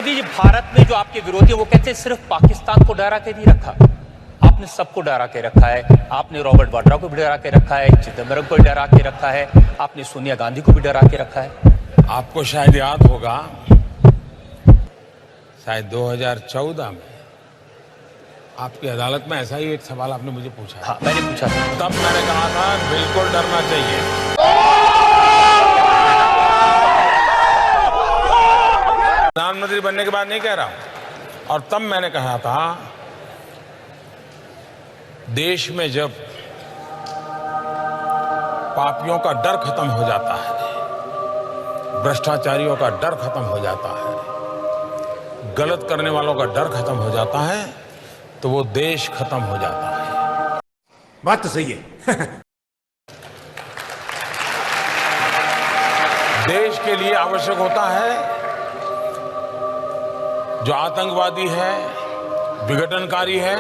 मोदी जी, भारत में जो आपके विरोधी हैं वो कहते हैं सिर्फ पाकिस्तान को डरा के नहीं रखा, आपने सबको डरा के रखा है। आपने रॉबर्ट वाड्रा को भी डरा के रखा है, चिदंबरम को डरा के रखा है, आपने सोनिया गांधी को भी डरा के रखा है। आपको शायद याद होगा, शायद 2014 में आपकी अदालत में ऐसा ही एक सवाल आपने मुझे पूछा। हाँ, मैंने पूछा था। तब मैंने कहा था बिल्कुल डरना चाहिए। प्रधानमंत्री बनने के बाद नहीं कह रहा हूं। और तब मैंने कहा था, देश में जब पापियों का डर खत्म हो जाता है, भ्रष्टाचारियों का डर खत्म हो जाता है, गलत करने वालों का डर खत्म हो जाता है, तो वो देश खत्म हो जाता है। बात तो सही है। देश के लिए आवश्यक होता है, जो आतंकवादी है, विघटनकारी है,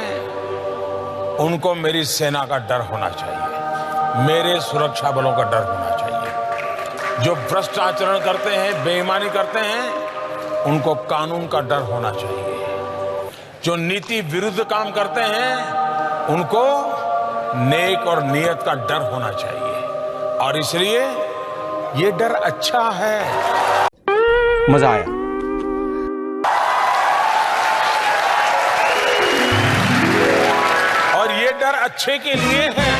उनको मेरी सेना का डर होना चाहिए, मेरे सुरक्षा बलों का डर होना चाहिए। जो भ्रष्ट आचरण करते हैं, बेईमानी करते हैं, उनको कानून का डर होना चाहिए। जो नीति विरुद्ध काम करते हैं, उनको नेक और नियत का डर होना चाहिए। और इसलिए ये डर अच्छा है। मजा आया। और ये डर अच्छे के लिए है,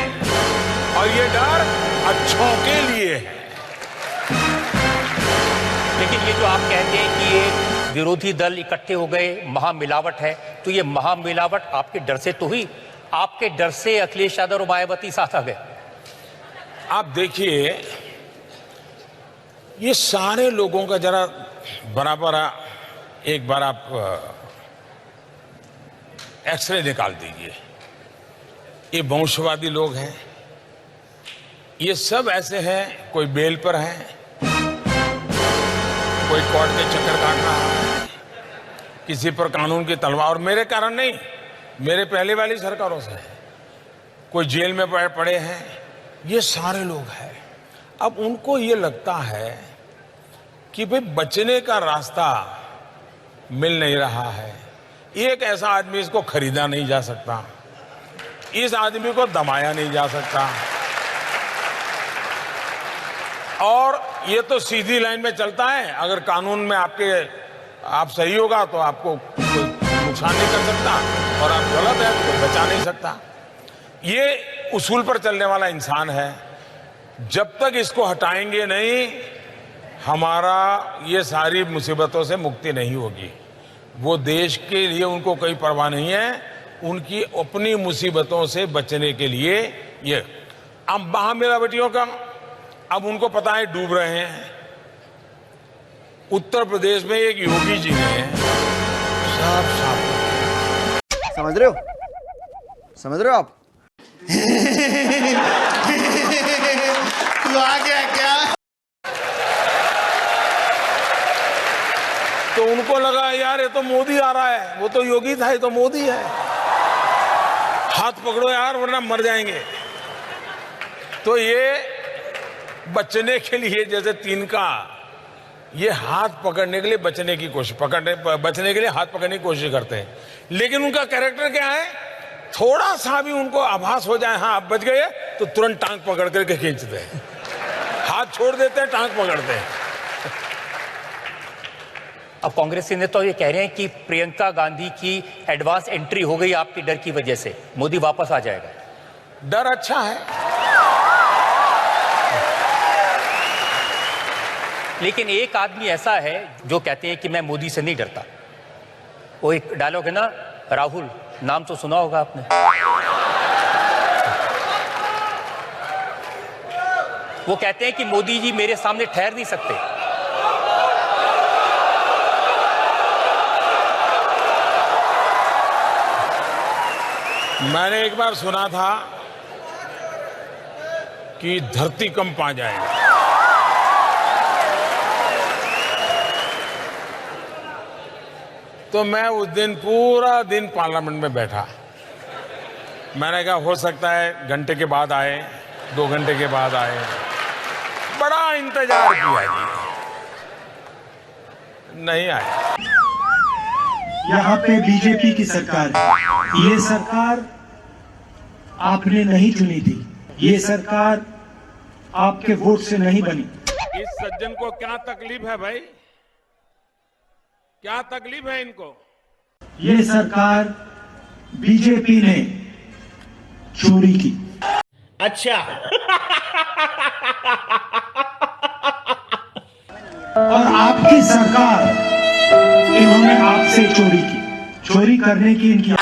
और ये डर अच्छों के लिए है। लेकिन ये जो आप कहते हैं कि ये विरोधी दल इकट्ठे हो गए, महामिलावट है, तो ये महामिलावट आपके डर से तो हुई, आपके डर से अखिलेश यादव और मायावती साथ आ गए। आप देखिए, ये सारे लोगों का जरा बराबर एक बार आप एक्सरे निकाल दीजिए। ये वंशवादी लोग हैं, ये सब ऐसे हैं, कोई बेल पर है, कोई कोर्ट के चक्कर काट रहा है, किसी पर कानून की तलवार, और मेरे कारण नहीं, मेरे पहले वाली सरकारों से है, कोई जेल में पड़े हैं, ये सारे लोग हैं। अब उनको ये लगता है कि भाई बचने का रास्ता मिल नहीं रहा है। एक ऐसा आदमी, इसको खरीदा नहीं जा सकता, इस आदमी को दबाया नहीं जा सकता, और ये तो सीधी लाइन में चलता है। अगर कानून में आप सही होगा तो आपको कोई नुकसान नहीं कर सकता, और आप गलत है तो कोई बचा नहीं सकता। ये उसूल पर चलने वाला इंसान है। जब तक इसको हटाएंगे नहीं, हमारा ये सारी मुसीबतों से मुक्ति नहीं होगी। वो देश के लिए उनको कोई परवाह नहीं है, उनकी अपनी मुसीबतों से बचने के लिए ये। अब महामिलावटियों का अब उनको पता है डूब रहे हैं। उत्तर प्रदेश में एक योगी जी ने साफ समझ रहे हो? समझ रहे हो आप? तू आ गया क्या? तो उनको लगा यार ये तो मोदी आ रहा है, वो तो योगी था, ये तो मोदी है, हाथ पकड़ो यार वरना मर जाएंगे। तो ये बचने के लिए, जैसे तिनका, ये हाथ पकड़ने के लिए बचने के लिए हाथ पकड़ने की कोशिश करते हैं। लेकिन उनका कैरेक्टर क्या है, थोड़ा सा भी उनको आभास हो जाए हाँ आप बच गए, तो तुरंत टांग पकड़ करके खींचते हैं, हाथ छोड़ देते हैं, टांग पकड़ते हैं। अब कांग्रेस के नेता तो ये कह रहे हैं कि प्रियंका गांधी की एडवांस एंट्री हो गई आपके डर की वजह से, मोदी वापस आ जाएगा। डर अच्छा है, लेकिन एक आदमी ऐसा है जो कहते हैं कि मैं मोदी से नहीं डरता। वो एक डायलॉग है ना, राहुल, नाम तो सुना होगा आपने। वो कहते हैं कि मोदी जी मेरे सामने ठहर नहीं सकते। मैंने एक बार सुना था कि धरती कंप आ जाएगी। तो मैं उस दिन पूरा दिन पार्लियामेंट में बैठा। मैंने कहा हो सकता है घंटे के बाद आए, 2 घंटे के बाद आए, बड़ा इंतजार किया जी, नहीं आया। यहाँ पे बीजेपी की सरकार है। ये सरकार आपने नहीं चुनी थी, ये सरकार आपके वोट से नहीं बनी। इस सज्जन को क्या तकलीफ है भाई? क्या तकलीफ है इनको? ये सरकार बीजेपी ने चोरी की। अच्छा। और आपकी सरकार, इन्होंने आपसे चोरी की। चोरी करने की इनकी